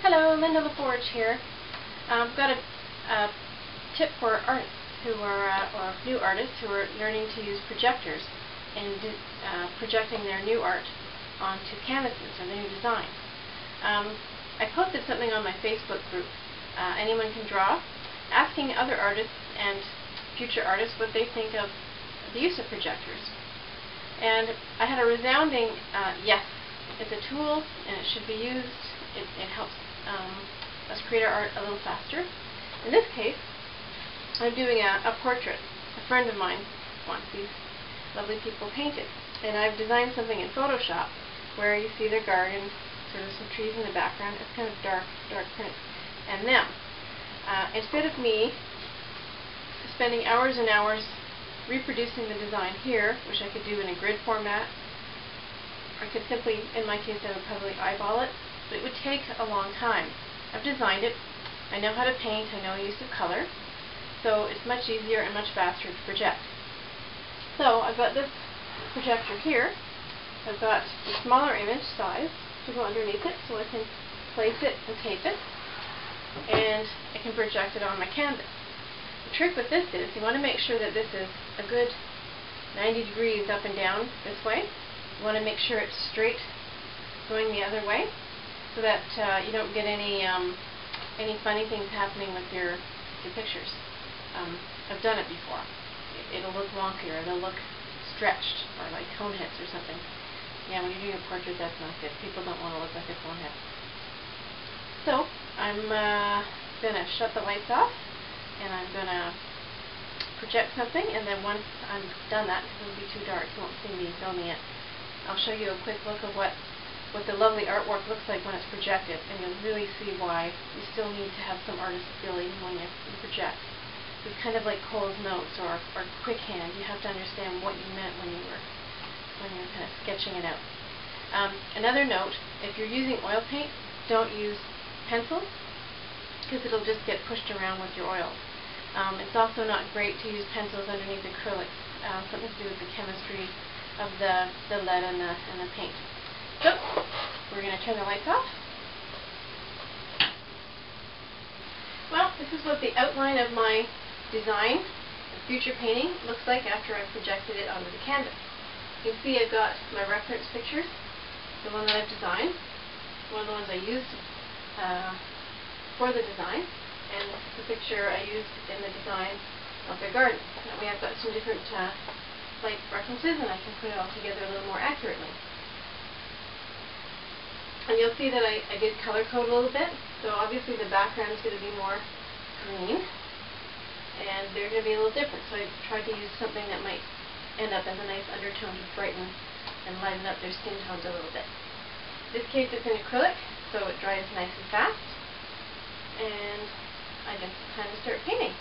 Hello, Linda LaForge here. I've got a tip for artists who are, or new artists who are learning to use projectors and projecting their new art onto canvases or their new designs. I posted something on my Facebook group, Anyone Can Draw, asking other artists and future artists what they think of the use of projectors. And I had a resounding yes. It's a tool and it should be used. It helps us create our art a little faster. In this case, I'm doing a portrait. A friend of mine wants these lovely people painted. And I've designed something in Photoshop where you see their garden, sort of some trees in the background. It's kind of dark print. And them. Instead of me spending hours and hours reproducing the design here, which I could do in a grid format, I could simply, in my case, I would probably eyeball it, but it would take a long time. I've designed it. I know how to paint. I know use of color. So it's much easier and much faster to project. So I've got this projector here. I've got the smaller image size to go underneath it, so I can place it and tape it, and I can project it on my canvas. The trick with this is you want to make sure that this is a good 90 degrees up and down this way. You want to make sure it's straight going the other way so that you don't get any funny things happening with your pictures. I've done it before. It'll look wonky, or they'll look stretched or like cone heads or something. Yeah, when you're doing a portrait, that's not good. People don't want to look like a cone head. So I'm going to shut the lights off, and I'm going to project something, and then once I'm done that, because it'll be too dark, you won't see me filming it, I'll show you a quick look of what the lovely artwork looks like when it's projected, and you'll really see why you still need to have some artist skill even when you project. It's kind of like Cole's notes or quick hand. You have to understand what you meant when you were kind of sketching it out. Another note, if you're using oil paint, don't use pencils, because it'll just get pushed around with your oil. It's also not great to use pencils underneath acrylics. Something to do with the chemistry of the lead and the paint. So, we're going to turn the lights off. Well, this is what the outline of my design, the future painting, looks like after I've projected it onto the canvas. You can see I've got my reference pictures, the one that I've designed, one of the ones I used for the design, and the picture I used in the design of their garden. That way I've got some different slight references, and I can put it all together a little more accurately. And you'll see that I did color code a little bit, so obviously the background is going to be more green, and they're going to be a little different, so I tried to use something that might end up as a nice undertone to brighten and lighten up their skin tones a little bit. In this case it's in acrylic, so it dries nice and fast, and I guess it's time to start painting.